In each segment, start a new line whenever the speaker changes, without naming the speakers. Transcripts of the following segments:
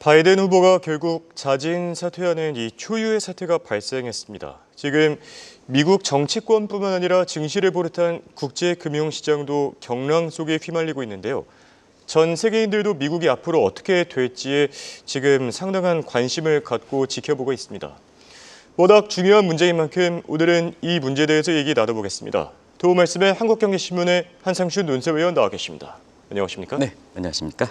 바이든 후보가 결국 자진 사퇴하는 이 초유의 사태가 발생했습니다. 지금 미국 정치권뿐만 아니라 증시를 비롯한 국제 금융시장도 경랑 속에 휘말리고 있는데요. 전 세계인들도 미국이 앞으로 어떻게 될지에 지금 상당한 관심을 갖고 지켜보고 있습니다. 워낙 중요한 문제인 만큼 오늘은 이 문제에 대해서 얘기 나눠보겠습니다. 도움 말씀에 한국경제신문의 한상준 논설위원 나와 계십니다. 안녕하십니까?
네, 안녕하십니까?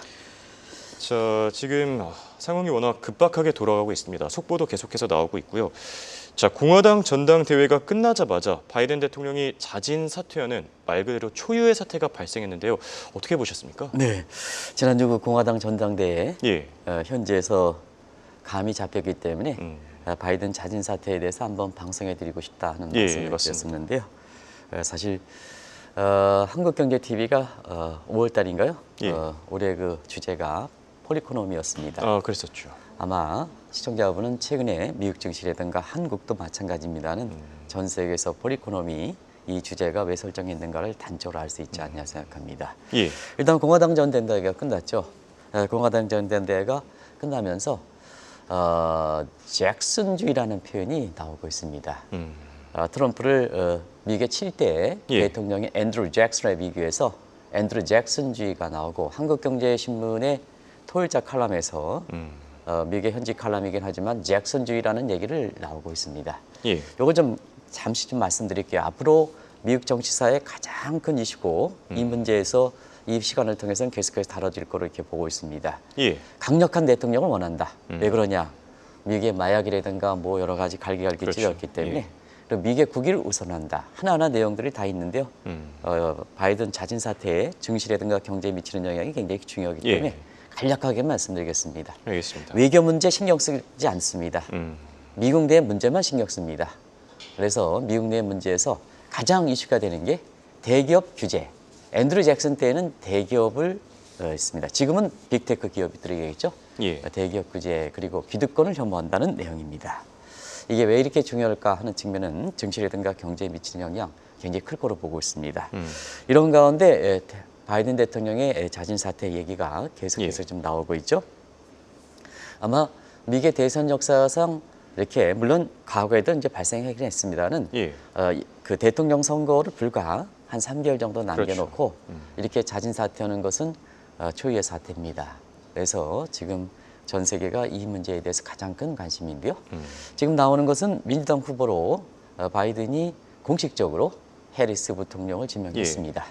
자, 지금 상황이 워낙 급박하게 돌아가고 있습니다. 속보도 계속해서 나오고 있고요. 자, 공화당 전당대회가 끝나자마자 바이든 대통령이 자진 사퇴하는 말 그대로 초유의 사태가 발생했는데요. 어떻게 보셨습니까?
네, 지난주 그 공화당 전당대회
예.
현지에서 감이 잡혔기 때문에 바이든 자진 사퇴에 대해서 한번 방송해드리고 싶다 하는 말씀을 드렸었는데요. 사실 한국경제TV가 5월 달인가요?
예.
올해 그 주제가 폴이코노미였습니다.
아, 그랬었죠.
아마 시청자분은 최근에 미국 증시라든가 한국도 마찬가지입니다는 전 세계에서 폴이코노미 이 주제가 왜 설정했는가를 단적으로 알 수 있지 않냐 생각합니다.
예.
일단 공화당 전당대회가 끝났죠. 공화당 전당대회가 끝나면서 잭슨주의라는 표현이 나오고 있습니다. 트럼프를 미국의 7대 대통령의 앤드루 잭슨에 비교해서 앤드루 잭슨주의가 나오고 한국경제신문의 토요일자 칼럼에서 미국의 현지 칼럼이긴 하지만 잭슨주의라는 얘기를 나오고 있습니다.
예.
요거 좀 잠시 좀 말씀드릴게요. 앞으로 미국 정치사의 가장 큰 이슈고 이 문제에서 이 시간을 통해서는 계속해서 다뤄질 거로 이렇게 보고 있습니다.
예.
강력한 대통령을 원한다. 왜 그러냐? 미국의 마약이라든가 뭐 여러 가지 갈기갈기 찢었기 때문에
예.
그리고 미국의 국위를 우선한다. 하나하나 내용들이 다 있는데요. 바이든 자진 사태에 증시라든가 경제에 미치는 영향이 굉장히 중요하기 때문에 간략하게 말씀드리겠습니다.
알겠습니다.
외교 문제 신경 쓰지 않습니다. 미국 내 문제만 신경 씁니다. 그래서 미국 내 문제에서 가장 이슈가 되는 게 대기업 규제. 앤드루 잭슨 때에는 대기업을 했습니다. 지금은 빅테크 기업들이겠죠.
예.
대기업 규제 그리고 기득권을 혐오한다는 내용입니다. 이게 왜 이렇게 중요할까 하는 측면은 증시라든가 경제에 미치는 영향 굉장히 클 거로 보고 있습니다. 이런 가운데 바이든 대통령의 자진 사퇴 얘기가 계속해서 좀 나오고 있죠. 아마 미국의 대선 역사상 이렇게 물론 과거에도 이제 발생하긴 했습니다는 그 대통령 선거를 불과 한 3개월 정도 남겨놓고 이렇게 자진 사퇴하는 것은 초유의 사태입니다. 그래서 지금 전 세계가 이 문제에 대해서 가장 큰 관심인데요. 지금 나오는 것은 민주당 후보로 바이든이 공식적으로 해리스 부통령을 지명했습니다.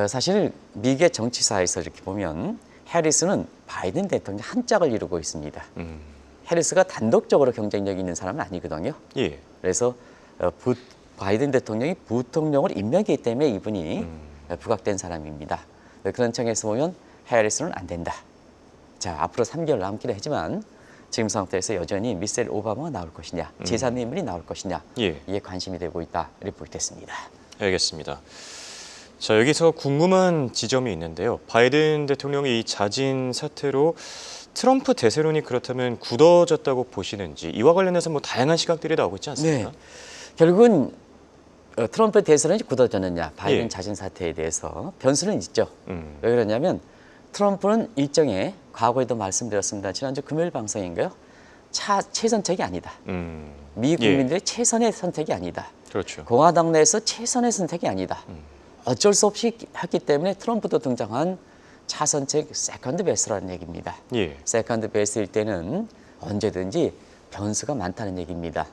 사실 미국의 정치사에서 이렇게 보면 해리스는 바이든 대통령 한 짝을 이루고 있습니다. 해리스가 단독적으로 경쟁력이 있는 사람은 아니거든요.
예.
그래서 바이든 대통령이 부통령을 임명했기 때문에 이분이 부각된 사람입니다. 그런 측에서 보면 해리스는 안 된다. 자, 앞으로 3개월 남기는 하지만 지금 상태에서 여전히 미셀 오바마가 나올 것이냐, 제3의 인물이 나올 것이냐 이게 관심이 되고 있다 이렇게 볼 때 있습니다.
알겠습니다. 자, 여기서 궁금한 지점이 있는데요. 바이든 대통령의 이 자진 사퇴로 트럼프 대세론이 그렇다면 굳어졌다고 보시는지 이와 관련해서 뭐 다양한 시각들이 나오고 있지 않습니까?
네. 결국은 트럼프 대세론이 굳어졌느냐, 바이든 자진 사퇴에 대해서 변수는 있죠. 왜 그러냐면 트럼프는 일정의 과거에도 말씀드렸습니다. 지난주 금요일 방송인가요? 최선책이 아니다. 미국 국민들의 최선의 선택이 아니다.
그렇죠.
공화당 내에서 최선의 선택이 아니다. 어쩔 수 없이 했기 때문에 트럼프도 등장한 차선책 세컨드 베스트라는 얘기입니다. 세컨드 베스트일 때는 언제든지 변수가 많다는 얘기입니다.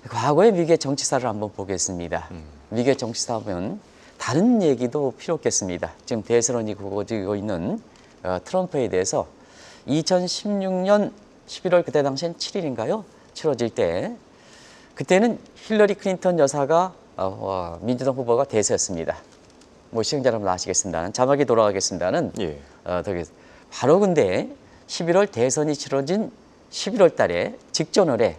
과거의 미국의 정치사를 한번 보겠습니다. 미국의 정치사 보면 다른 얘기도 필요 없겠습니다. 지금 대선론이 구워지고 있는 트럼프에 대해서 2016년 11월 그때 당시엔 7일인가요? 치러질 때 그때는 힐러리 클린턴 여사가 민주당 후보가 대세였습니다. 뭐 시청자 여러분 아시겠습니다는 자막이 돌아가겠습니다는 바로 근데 11월 대선이 치러진 11월 달에 직전을 해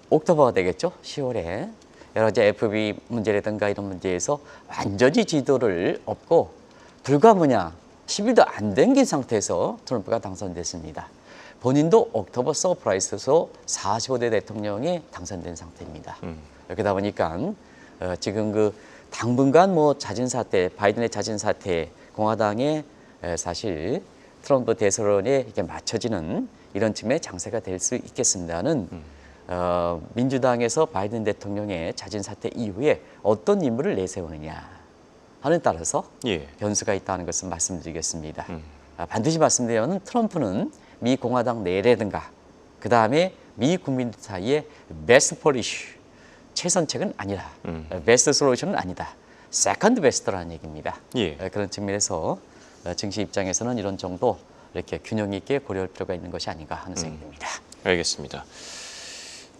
옥토버가 되겠죠. 10월에 여러 가지 FB 문제라든가 이런 문제에서 완전히 지도를 얻고 불과 10일도 안 된 상태에서 트럼프가 당선됐습니다. 본인도 옥토버 서프라이즈에서 45대 대통령이 당선된 상태입니다. 그러다 보니까 지금 그 당분간 뭐 자진 사퇴, 바이든의 자진 사퇴, 공화당의 사실 트럼프 대선에 이렇게 맞춰지는 이런 측면의 장세가 될 수 있겠습니다는 민주당에서 바이든 대통령의 자진 사퇴 이후에 어떤 인물을 내세우느냐 하는 따라서
예.
변수가 있다는 것을 말씀드리겠습니다. 반드시 말씀드리면 트럼프는 미 공화당 내라든가 그 다음에 미 국민들 사이에 베스트 폴리시 최선책은 아니라 베스트 솔루션은 아니다. 세컨드 베스트라는 얘기입니다.
예.
그런 측면에서 증시 입장에서는 이런 정도 이렇게 균형 있게 고려할 필요가 있는 것이 아닌가 하는 생각이 듭니다.
알겠습니다.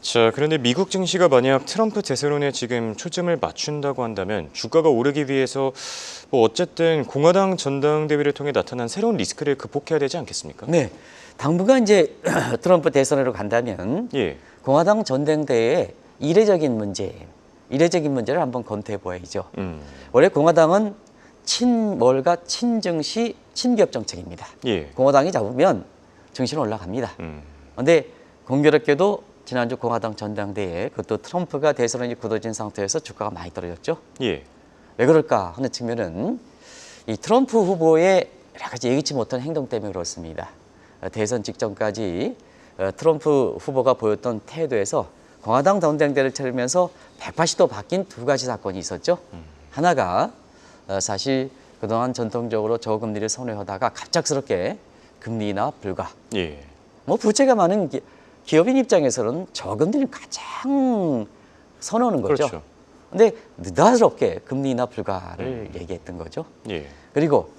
자, 그런데 미국 증시가 만약 트럼프 대선론에 지금 초점을 맞춘다고 한다면 주가가 오르기 위해서 뭐 어쨌든 공화당 전당대회를 통해 나타난 새로운 리스크를 극복해야 되지 않겠습니까?
네, 당분간 이제 트럼프 대선으로 간다면
예.
공화당 전당대회의 이례적인 문제를 한번 검토해 보아야죠. 원래 공화당은 친월가 친증시 친기업 정책입니다.
예.
공화당이 잡으면 증시는 올라갑니다. 그런데 공교롭게도 지난주 공화당 전당대회에 그것도 트럼프가 대선이 굳어진 상태에서 주가가 많이 떨어졌죠.
예.
왜 그럴까 하는 측면은 이 트럼프 후보의 여러 가지 예기치 못한 행동 때문에 그렇습니다. 대선 직전까지 트럼프 후보가 보였던 태도에서 공화당 전당대회를 치르면서 180도 바뀐 두 가지 사건이 있었죠. 하나가 사실 그동안 전통적으로 저금리를 선호하다가 갑작스럽게 금리 인하 불가.
예.
뭐 부채가 많은 기업인 입장에서는 저금리를 가장 선호하는 거죠.
그렇죠.
근데 느닷없게 금리 인하 불가를 얘기했던 거죠.
예.
그리고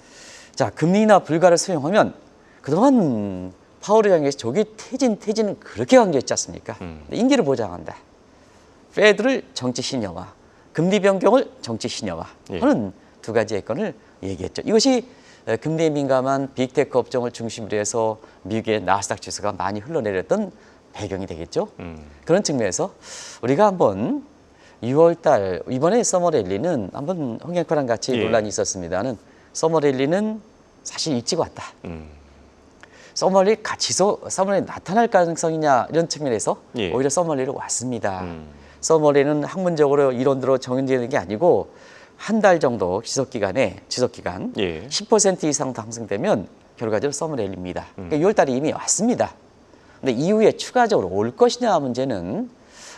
자, 금리 인하 불가를 수용하면 그동안 파월 의장에서 조기 퇴진은 그렇게 강조했지 않습니까? 임기를 보장한다. 페드를 정치 신여화, 금리 변경을 정치 신여화 하는 두 가지의 건을 얘기했죠. 이것이 금리에 민감한 빅테크 업종을 중심으로 해서 미국의 나스닥 지수가 많이 흘러내렸던 배경이 되겠죠. 그런 측면에서 우리가 한번 6월 달 이번에 서머랠리는 한번 홍영표랑 같이 논란이 있었습니다는 서머랠리는 사실 일찍 왔다. 서머랠리 나타날 가능성이냐 이런 측면에서 오히려 서머랠리로 왔습니다. 서머랠리는 학문적으로 이론대로 정해지는 게 아니고 한 달 정도 지속기간 10% 이상 상승되면 결과적으로 서머랠리입니다. 그러니까 6월 달에 이미 왔습니다. 근데 이후에 추가적으로 올 것이냐 문제는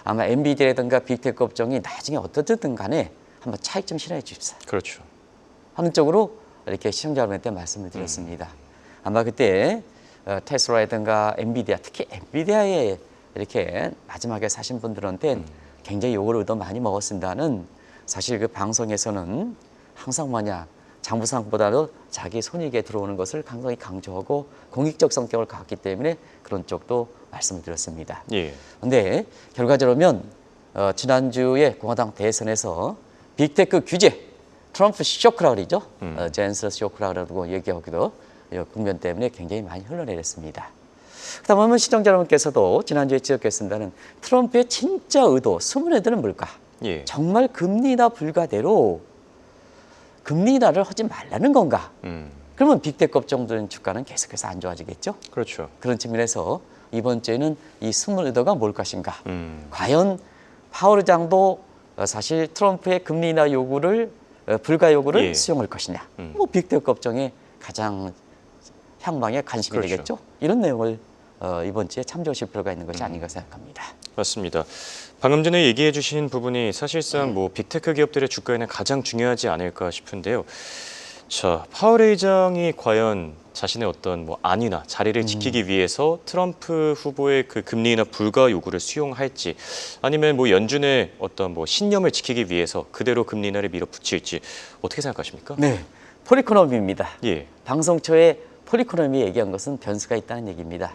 아마 엔비디아라든가 빅테크 업종이 나중에 어떻든 간에 한번 차익 좀 실현해 주십시오.
그렇죠.
하는 쪽으로 이렇게 시청자 여러분한테 말씀을 드렸습니다. 아마 그때 테슬라라든가 엔비디아, 특히 엔비디아에 이렇게 마지막에 사신 분들한테 굉장히 욕을 얻어 많이 먹었습니다는 사실 그 방송에서는 항상 장부상보다도 자기 손익에 들어오는 것을 상당히 강조하고 공익적 성격을 갖기 때문에 그런 쪽도 말씀을 드렸습니다. 그런데 결과적으로는 지난주에 공화당 대선에서 빅테크 규제, 트럼프 쇼크라고 그러죠. 젠스 쇼크라고 얘기하기도 국면 때문에 굉장히 많이 흘러내렸습니다. 그다음에 시청자 여러분께서도 지난주에 지적했습니다는 트럼프의 진짜 의도, 숨은 애들은 뭘까? 정말 금리 인하 불가대로 금리 인하를 하지 말라는 건가? 그러면 빅테크 업종들은 주가는 계속해서 안 좋아지겠죠?
그렇죠.
그런 측면에서 이번 주에는 이 숨은 의도가 뭘 것인가? 과연 파월 의장도 사실 트럼프의 금리 인하 요구를 불가 요구를 수용할 것이냐? 뭐 빅테크 업종의 가장 향방에 관심이
그렇죠.
되겠죠? 이런 내용을 이번 주에 참조하실 필요가 있는 것이 아닌가 생각합니다.
맞습니다. 방금 전에 얘기해 주신 부분이 사실상 뭐 빅테크 기업들의 주가에는 가장 중요하지 않을까 싶은데요. 자, 파월 의장이 과연 자신의 어떤 뭐 안이나 자리를 지키기 위해서 트럼프 후보의 그 금리 인하 불가 요구를 수용할지 아니면 뭐 연준의 어떤 뭐 신념을 지키기 위해서 그대로 금리 인하를 밀어붙일지 어떻게 생각하십니까?
네, 폴이코노미입니다.
예.
방송 초에 폴이코노미 얘기한 것은 변수가 있다는 얘기입니다.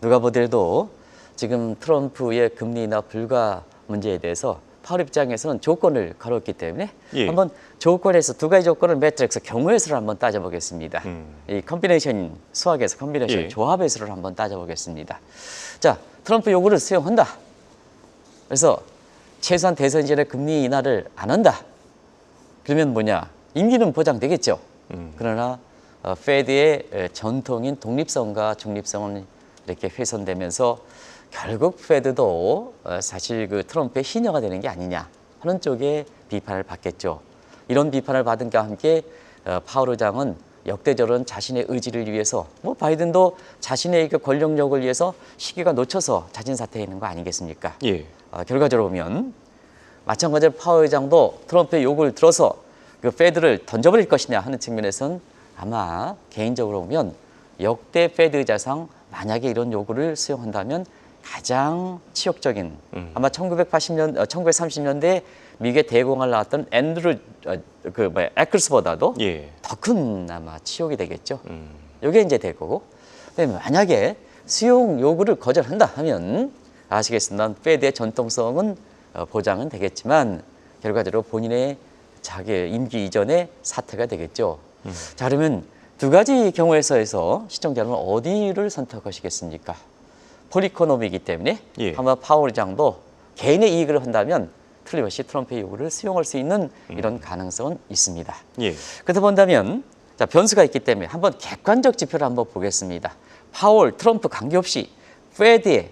누가 보더라도 지금 트럼프의 금리 인하 불가 문제에 대해서 파월 입장에서는 조건을 걸었기 때문에 한번 조건에서 두 가지 조건을 매트릭스 경우의 수를 한번 따져보겠습니다. 이 컴비네이션 수학에서 컴비네이션 조합의 수를 한번 따져보겠습니다. 자, 트럼프 요구를 수용한다. 그래서 최소한 대선 전에 금리 인하를 안 한다. 그러면 뭐냐? 임기는 보장되겠죠. 그러나 페드의 전통인 독립성과 중립성은 이렇게 훼손되면서 결국 페드도 사실 그 트럼프의 희녀가 되는 게 아니냐 하는 쪽에 비판을 받겠죠. 이런 비판을 받은 과 함께 파월 의장은 역대적으로는 자신의 의지를 위해서 뭐 바이든도 자신의 그 권력력을 위해서 시기가 놓쳐서 자진 사퇴해 있는 거 아니겠습니까?
예.
결과적으로 보면 마찬가지로 파월 의장도 트럼프의 요구를 들어서 그 페드를 던져버릴 것이냐 하는 측면에서는 아마 개인적으로 보면 역대 페드 의자상 만약에 이런 요구를 수용한다면 가장 치욕적인 아마 1930년대 미국의 대공을 나왔던 앤드루 에클스보다도
예.
더 큰 아마 치욕이 되겠죠. 이게 이제 될 거고. 근데 만약에 수용 요구를 거절한다 하면 아시겠습니다. 페드의 전통성은 보장은 되겠지만 결과적으로 본인의 자기 임기 이전에 사퇴가 되겠죠. 자, 그러면 두 가지 경우에서 시청자 여러분 어디를 선택하시겠습니까? 폴리코노미이기 때문에
예.
아마 파월 의장도 개인의 이익을 한다면 틀림없이 트럼프의 요구를 수용할 수 있는 이런 가능성은 있습니다.
예.
그렇다 본다면 자, 변수가 있기 때문에 한번 객관적 지표를 한번 보겠습니다. 파월, 트럼프 관계없이 페드의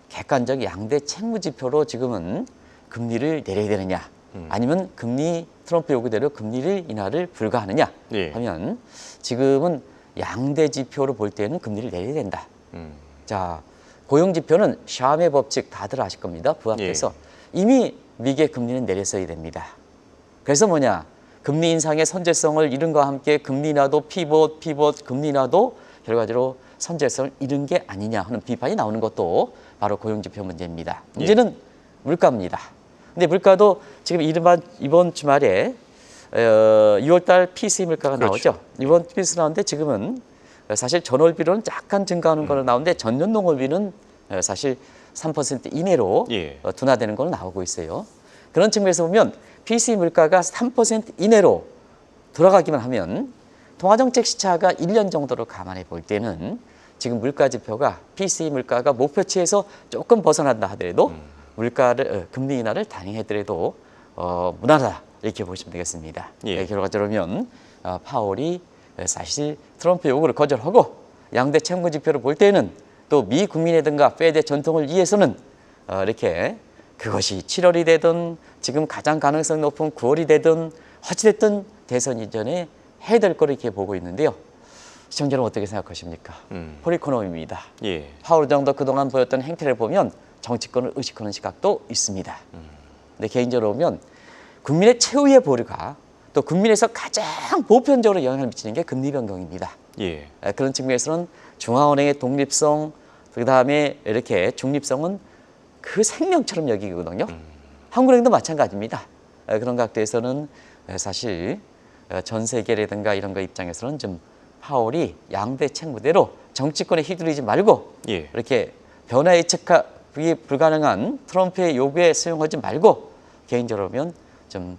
객관적 양대 채무 지표로 지금은 금리를 내려야 되느냐 아니면 트럼프 요구대로 금리를 인하를 불가하느냐
예.
하면 지금은 양대 지표로 볼 때는 금리를 내려야 된다. 자, 고용 지표는 샤의 법칙 다들 아실 겁니다. 부합해서 이미 미국의 금리는 내렸어야 됩니다. 그래서 뭐냐? 금리 인상의 선제성을 잃은 것과 함께 금리 인하도 피봇, 금리 인하도 결과적으로 선제성을 잃은 게 아니냐 하는 비판이 나오는 것도 바로 고용 지표 문제입니다. 문제는 물가입니다. 근데 물가도 지금 이번 주말에 6월달 PCE 물가가
그렇죠.
나오죠. 이번 PCE 나오는데 지금은 사실 전월비로는 약간 증가하는 거로 나오는데 전년 동월비는 사실 3% 이내로
예.
둔화되는 걸로 나오고 있어요. 그런 측면에서 보면 PCE 물가가 3% 이내로 돌아가기만 하면 통화정책 시차가 1년 정도로 감안해 볼 때는 지금 물가 지표가 PCE 물가가 목표치에서 조금 벗어난다 하더라도 물가를 금리 인하를 단행하더라도 무난하다 이렇게 보시면 되겠습니다.
예.
결과적으로 파월이 사실 트럼프 요구를 거절하고 양대 채무 지표를 볼 때는 또 미 국민이든가 페드의 전통을 위해서는 이렇게 그것이 7월이 되든 지금 가장 가능성 높은 9월이 되든 어찌됐든 대선 이전에 해야 될 거로 이렇게 보고 있는데요. 시청자는 어떻게 생각하십니까? 폴리코노미입니다.
예.
파월 의장도 그동안 보였던 행태를 보면 정치권을 의식하는 시각도 있습니다. 근데 개인적으로 보면 국민의 최후의 보류가 또 국민에서 가장 보편적으로 영향을 미치는 게 금리 변경입니다.
예.
그런 측면에서는 중앙은행의 독립성, 그다음에 이렇게 중립성은 그 생명처럼 여기거든요. 한국은행도 마찬가지입니다. 그런 각도에서는 사실 전 세계라든가 이런 거 입장에서는 좀 파월이 양대 책무대로 정치권에 휘둘리지 말고
예.
이렇게 변화 예측하기 불가능한 트럼프의 요구에 수용하지 말고 개인적으로 보면 좀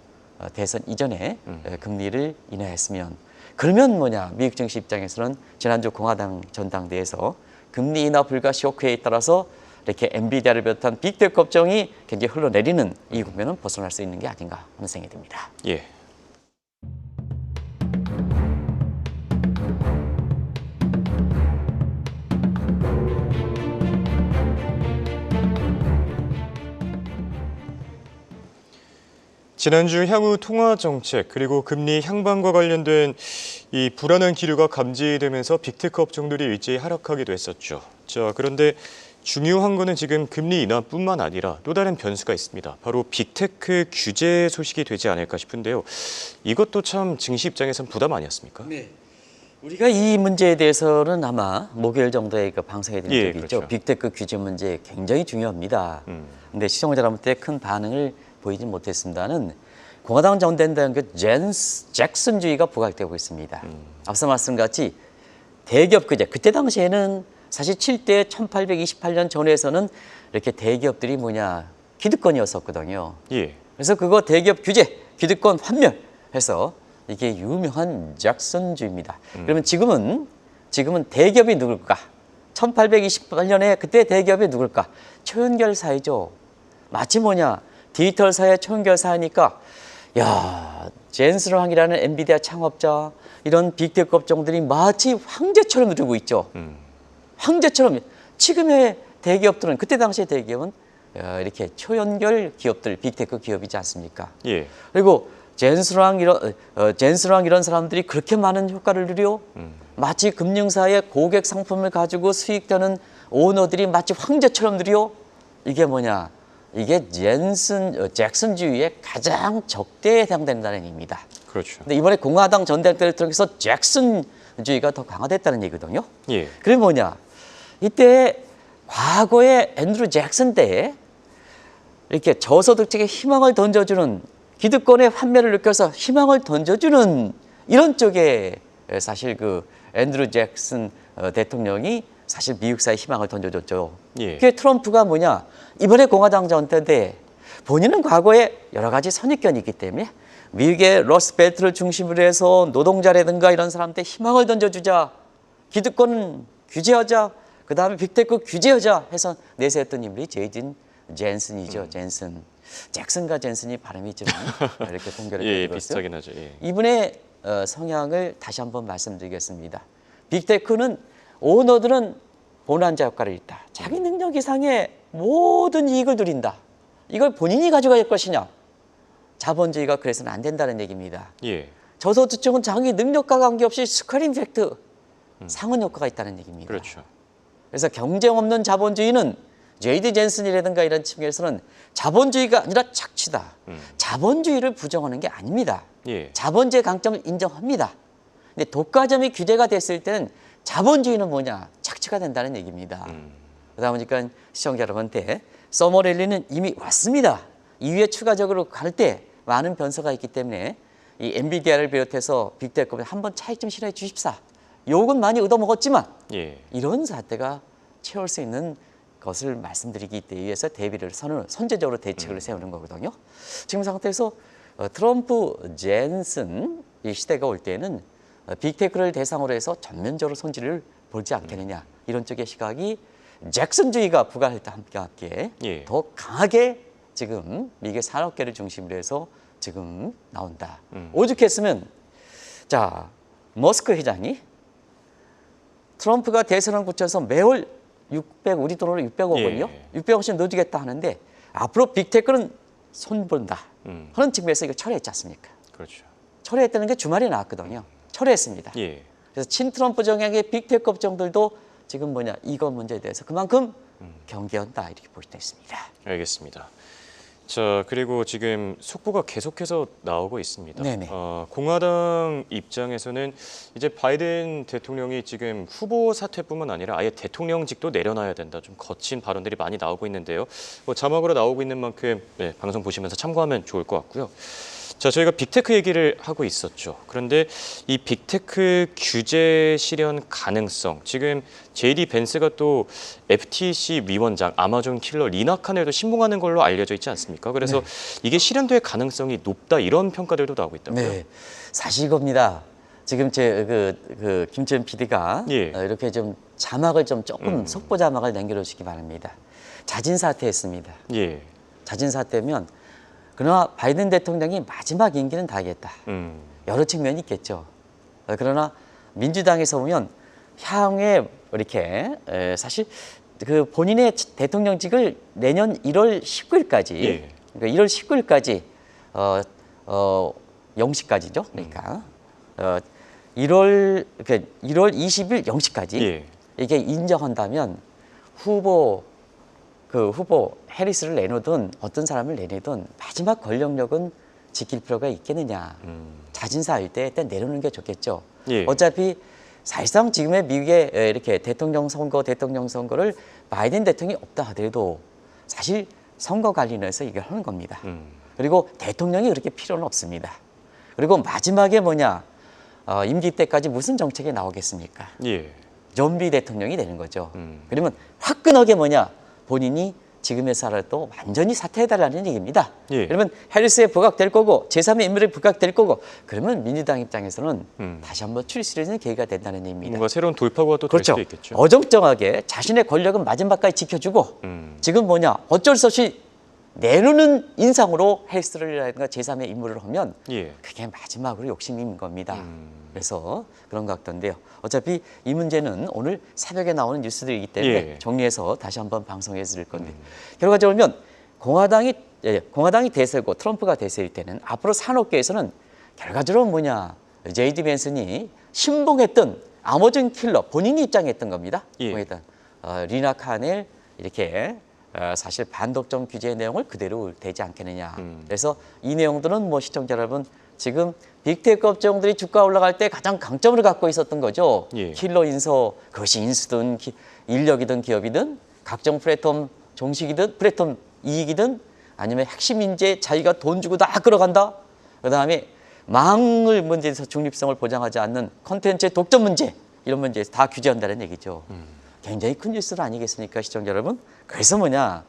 대선 이전에 금리를 인하했으면 그러면 뭐냐 미국 증시 입장에서는 지난주 공화당 전당대회에서 금리 인하 불가 쇼크에 따라서 이렇게 엔비디아를 비롯한 빅테크 업종이 굉장히 흘러내리는 이 국면은 벗어날 수 있는 게 아닌가 하는 생각이 듭니다.
예. 지난주 향후 통화 정책 그리고 금리 향방과 관련된 이 불안한 기류가 감지되면서 빅테크 업종들이 일제히 하락하기도 했었죠. 자, 그런데 중요한 거는 지금 금리 인하뿐만 아니라 또 다른 변수가 있습니다. 바로 빅테크 규제 소식이 되지 않을까 싶은데요. 이것도 참 증시 입장에선 부담 아니었습니까?
네. 우리가 이 문제에 대해서는 아마 목요일 정도에 방송해 드린 적이 있죠.
그렇죠.
빅테크 규제 문제 굉장히 중요합니다. 근데 시청자 여러분께 큰 반응을 보이지 못했습니다는 공화당 전대당 잭슨주의가 부각되고 있습니다. 앞서 말씀같이 대기업 규제 그때 당시에는 사실 7대 1828년 전에서는 이렇게 대기업들이 기득권이었었거든요.
예.
그래서 그거 대기업 규제, 기득권 환멸해서 이게 유명한 잭슨주의입니다. 그러면 지금은 대기업이 누굴까? 1828년에 그때 대기업이 누굴까? 초연결 사회죠. 마치 디지털 사회 초연결 사회니까 젠슨 황이라는 엔비디아 창업자 이런 빅테크 업종들이 마치 황제처럼 누리고 있죠. 황제처럼 지금의 대기업들은 그때 당시의 대기업은 이렇게 초연결 기업들 빅테크 기업이지 않습니까?
예.
그리고 젠스랑 이런 사람들이 그렇게 많은 효과를 누려 마치 금융사의 고객 상품을 가지고 수익되는 오너들이 마치 황제처럼 누려 이게 뭐냐? 이게 잭슨주의의 가장 적대에 해당된다는 얘기입니다.
그렇죠.
근데 이번에 공화당 전당대회를 통해서 잭슨주의가 더 강화됐다는 얘기거든요.
예.
그게 뭐냐? 이때 과거에 앤드루 잭슨 때에 이렇게 저소득층에 희망을 던져주는 기득권의 환멸을 느껴서 희망을 던져주는 이런 쪽에 사실 그 앤드루 잭슨 대통령이 사실 미국사에 희망을 던져줬죠.
예.
그게 트럼프가 뭐냐? 이번에 공화당 전당대회 본인은 과거에 여러 가지 선입견이 있기 때문에 미국의 러스트벨트를 중심으로 해서 노동자라든가 이런 사람한테 희망을 던져주자. 기득권 규제하자. 그 다음에 빅테크 규제하자 해서 내세웠던 인물이 제이든 젠슨이죠. 젠슨. 잭슨과 젠슨이 발음이 좀 이렇게 공결이
예,
되었어요.
비슷하긴 하죠. 예.
이분의 성향을 다시 한번 말씀드리겠습니다. 빅테크는 오너들은 bonanza 효과를 있다. 자기 능력 이상의 모든 이익을 누린다. 이걸 본인이 가져갈 것이냐. 자본주의가 그래서는 안 된다는 얘기입니다.
예.
저소득층은 자기 능력과 관계없이 스퀘어링 이펙트, 상은 효과가 있다는 얘기입니다.
그렇죠.
그래서 경쟁 없는 자본주의는 제이드 젠슨이라든가 이런 측면에서는 자본주의가 아니라 착취다. 자본주의를 부정하는 게 아닙니다.
예.
자본주의 강점을 인정합니다. 근데 독과점이 규제가 됐을 때는 자본주의는 뭐냐? 착취가 된다는 얘기입니다. 그러다 보니까 시청자 여러분한테 서머랠리는 이미 왔습니다. 이후에 추가적으로 갈 때 많은 변수가 있기 때문에 이 엔비디아를 비롯해서 빅테크에 한번 차익 좀 실어해 주십사. 욕은 많이 얻어먹었지만
예.
이런 사태가 채울 수 있는 것을 말씀드리기 위해서 대비를 선제적으로 대책을 세우는 거거든요. 지금 상태에서 트럼프 젠슨 이 시대가 올 때는 빅테크를 대상으로 해서 전면적으로 손질을 보지 않겠느냐 이런 쪽의 시각이 잭슨주의가 부각할 때 함께
예.
더 강하게 지금 미국의 산업계를 중심으로 해서 지금 나온다. 오죽했으면 자 머스크 회장이 트럼프가 대선을 붙여서 매월 600 우리 돈으로 600억 원이요.
예.
600억씩 넣어주겠다 하는데 앞으로 빅테크는 손본다 하는 측면에서 이거 철회했지 않습니까?
그렇죠.
철회했다는 게 주말에 나왔거든요. 철회했습니다.
예.
그래서 친트럼프 정향의 빅테크 업종들도 지금 뭐냐 이거 문제에 대해서 그만큼 경계한다 이렇게 볼 수 있습니다.
알겠습니다. 자, 그리고 지금 속보가 계속해서 나오고 있습니다.
네네.
공화당 입장에서는 이제 바이든 대통령이 지금 후보 사퇴뿐만 아니라 아예 대통령직도 내려놔야 된다. 좀 거친 발언들이 많이 나오고 있는데요. 뭐 자막으로 나오고 있는 만큼 네, 방송 보시면서 참고하면 좋을 것 같고요. 자, 저희가 빅테크 얘기를 하고 있었죠. 그런데 이 빅테크 규제 실현 가능성, 지금 JD 벤스가 또 FTC 위원장, 아마존 킬러 리나 칸을도 신봉하는 걸로 알려져 있지 않습니까? 그래서 이게 실현될 가능성이 높다 이런 평가들도 나오고 있다고요.
네, 사실 이겁니다. 지금 제 김지현 PD가
예.
이렇게 좀 자막을 좀 조금 속보 자막을 남겨 주시기 바랍니다. 자진 사퇴했습니다.
예.
자진 사퇴면 그러나 바이든 대통령이 마지막 임기는 다 하겠다. 여러 측면이 있겠죠. 그러나 민주당에서 보면 향후에 이렇게 사실 그 본인의 대통령직을 내년 1월 19일까지
예.
그러니까 1월 19일까지 0시까지죠. 그러니까 1월 20일 0시까지
예.
이게 인정한다면 후보 해리스를 내놓든 어떤 사람을 내놓든 마지막 권력력은 지킬 필요가 있겠느냐. 자진사할 때 일단 내려놓는 게 좋겠죠.
예.
어차피 사실상 지금의 미국의 이렇게 대통령 선거를 바이든 대통령이 없다 하더라도 사실 선거 관리에서 이걸 하는 겁니다. 그리고 대통령이 그렇게 필요는 없습니다. 그리고 마지막에 뭐냐. 임기 때까지 무슨 정책이 나오겠습니까?
예.
좀비 대통령이 되는 거죠. 그러면 화끈하게 뭐냐. 본인이 지금의 사람도 완전히 사퇴해달라는 얘기입니다.
예.
그러면 해리스에 부각될 거고 제3의 인물에 부각될 거고 그러면 민주당 입장에서는 다시 한번 출시되는 계기가 된다는 얘기입니다.
뭔가 새로운 돌파구가 또 될
그렇죠.
수도 있겠죠.
어정쩡하게 자신의 권력은 마지막까지 지켜주고 지금 뭐냐 어쩔 수 없이 내놓는 인상으로 해리스라든가 제3의 인물을 하면
예.
그게 마지막으로 욕심이 있는 겁니다. 그래서 그런 것 같던데요. 어차피 이 문제는 오늘 새벽에 나오는 뉴스들이기 때문에
예.
정리해서 다시 한번 방송해 드릴 건데 결과적으로 보면 공화당이 대세고 트럼프가 대세일 때는 앞으로 산업계에서는 결과적으로 뭐냐, 제이디 벤슨이 신봉했던 아마존 킬러 본인이 입장했던 겁니다.
예.
리나 카넬 이렇게 사실 반독점 규제의 내용을 그대로 되지 않겠느냐. 그래서 이 내용들은 뭐 시청자 여러분 지금 빅테크 업종들이 주가 올라갈 때 가장 강점을 갖고 있었던 거죠.
예.
킬러 인서, 그것이 인수든 인력이든 기업이든 각종 플랫폼 종식이든 플랫폼 이익이든 아니면 핵심 인재 자기가 돈 주고 다 끌어간다. 그다음에 망을 문제에서 중립성을 보장하지 않는 콘텐츠의 독점 문제 이런 문제에서 다 규제한다는 얘기죠. 굉장히 큰 뉴스 아니겠습니까, 시청자 여러분? 그래서 뭐냐?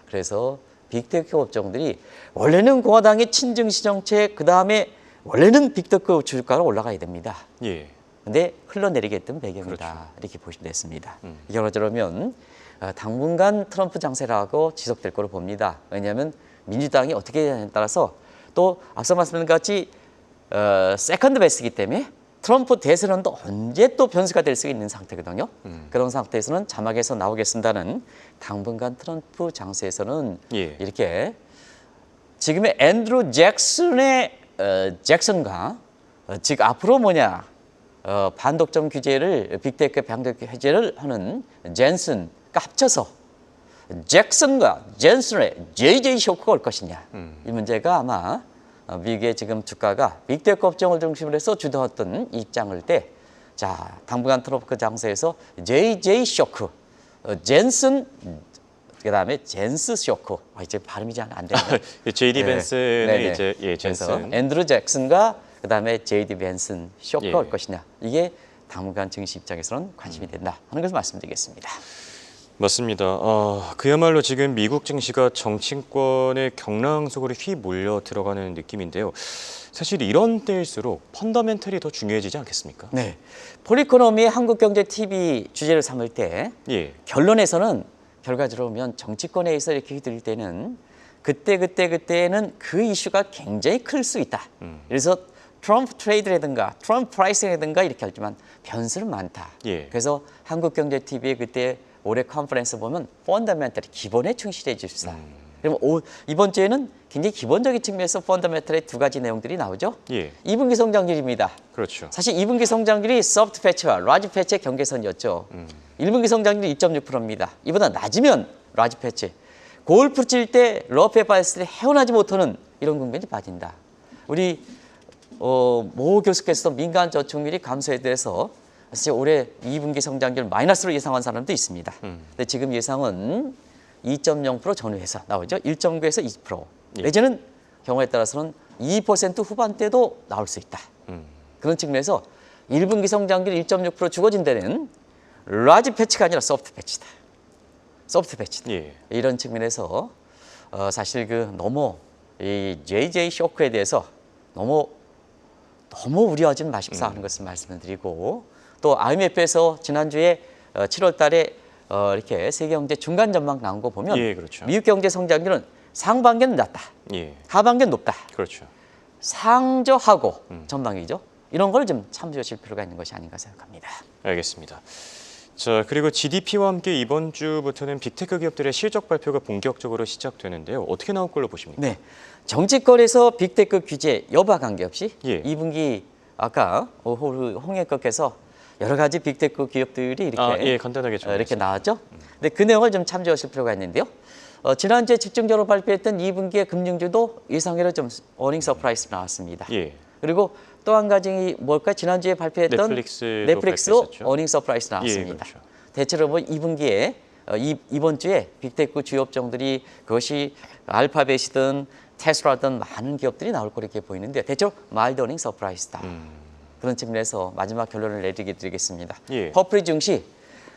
그래서 빅테크 업종들이 원래는 공화당의 친증시 정책, 그 다음에 원래는 빅테크 주가가 올라가야 됩니다.
예.
근데 흘러내리게 했던 배경이다.
그렇죠.
이렇게 보시면 됐습니다. 이러면 당분간 트럼프 장세라고 지속될 거로 봅니다. 왜냐하면 민주당이 어떻게 되냐에 따라서 또 앞서 말씀드린 것 같이 세컨드 베스트이기 때문에 트럼프 대선도 언제 또 변수가 될 수 있는 상태거든요. 그런 상태에서는 자막에서 나오겠습니다는 당분간 트럼프 장세에서는
예.
이렇게 지금의 앤드루 잭슨과 즉 앞으로 뭐냐 반독점 규제를 빅테크 반독 규제를 하는 젠슨과 합쳐서 잭슨과 젠슨의 JJ 쇼크가 올 것이냐 이 문제가 아마 미국의 지금 주가가 빅테크 업종을 중심으로 해서 주도했던 입장을 때, 자 당분간 트럼프 장세에서 JJ 쇼크, 젠슨 그다음에 젠스 쇼크, 이제 발음이 잘 안 되네요.
제이디 벤슨의
네네.
이제 예,
그래서
젠슨.
앤드루 잭슨과 그다음에 제이디 벤슨 쇼크가
예.
올 것이냐, 이게 당분간 증시 입장에서는 관심이 된다 하는 것을 말씀드리겠습니다.
맞습니다. 그야말로 지금 미국 증시가 정치권의 경랑 속으로 휘몰려 들어가는 느낌인데요. 사실 이런 때일수록 펀더멘털이 더 중요해지지 않겠습니까?
네, 폴리코노미의 한국경제TV 주제를 삼을 때
예.
결론에서는 결과적으로 보면 정치권에서 이렇게 휘둘릴 때는 그때는 그 이슈가 굉장히 클 수 있다. 그래서 트럼프 트레이드라든가 트럼프 프라이싱이라든가 이렇게 하지만 변수는 많다.
예.
그래서 한국경제TV의 그때 올해 컨퍼런스 보면 펀더멘털이 기본에 충실해 주십사. 그러면 이번 주에는 굉장히 기본적인 측면에서 펀더멘털의 두 가지 내용들이 나오죠.
예.
2분기 성장률입니다.
그렇죠.
사실 2분기 성장률이 소프트 패치와 라지 패치의 경계선이었죠. 1분기 성장률이 2.6%입니다. 이보다 낮으면 라지 패치. 골프 칠 때 러프에 빠졌을 때 헤어나지 못하는 이런 국면이 빠진다. 우리 모 교수께서도 민간 저축률이 감소에 대해서 사실 올해 2분기 성장률 마이너스로 예상한 사람도 있습니다. 근데 지금 예상은 2.0% 전후해서 나오죠. 1.9에서 2%.
예.
내지는 경우에 따라서는 2% 후반대도 나올 수 있다. 그런 측면에서 1분기 성장률 1.6% 죽어진 데는 라지 패치가 아니라 소프트 패치다. 소프트 패치다.
예.
이런 측면에서 사실 너무 이 JJ 쇼크에 대해서 너무 우려하지는 마십사 하는 것을 말씀을 드리고, 또 IMF에서 지난주에 7월 달에 이렇게 세계 경제 중간 전망 나온 거 보면
예, 그렇죠.
미국 경제 성장률은 상반기는 낮다.
예.
하반기는 높다.
그렇죠.
상저하고 전망이죠. 이런 걸 좀 참조하실 필요가 있는 것이 아닌가 생각합니다.
알겠습니다. 자, 그리고 GDP와 함께 이번 주부터는 빅테크 기업들의 실적 발표가 본격적으로 시작되는데요. 어떻게 나올 걸로 보십니까?
네, 정치권에서 빅테크 규제 여부와 관계없이
예.
2분기 아까 홍익국께서 여러 가지 빅테크 기업들이 이렇게
예, 간단하게
이렇게 나왔죠. 근데 그 내용을 좀 참조하실 필요가 있는데요. 지난주에 집중적으로 발표했던 2분기의 금융주도 예상외로 좀 어닝 서프라이즈 나왔습니다.
예.
그리고 또 한 가지 뭘까? 지난주에 발표했던
넷플릭스도
발표했었죠? 어닝 서프라이즈
예,
나왔습니다.
그렇죠.
대체로 2분기에 이번 주에 빅테크 주요 업종들이 그것이 알파벳이든 테슬라든 많은 기업들이 나올 거로 이렇게 보이는데 대체로 마일드 어닝 서프라이즈다. 그런 측면에서 마지막 결론을 내리게 드리겠습니다.
예.
퍼플이 증시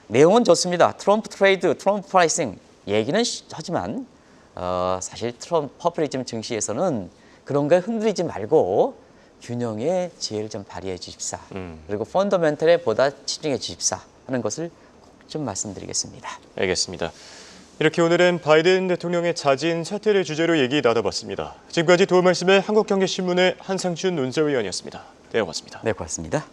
내용은 좋습니다. 트럼프 트레이드, 트럼프 프라이싱 얘기는 하지만 사실 퍼플리즘 증시에서는 그런 거에 흔들리지 말고 균형의 지혜를 좀 발휘해 주십사. 그리고 펀더멘털에 보다 치중해 주십사 하는 것을 좀 말씀드리겠습니다.
알겠습니다. 이렇게 오늘은 바이든 대통령의 자진 사퇴를 주제로 얘기 나눠봤습니다. 지금까지 도움 말씀의 한국경제신문의 한상준 논설위원이었습니다. 네, 고맙습니다.
네, 고맙습니다.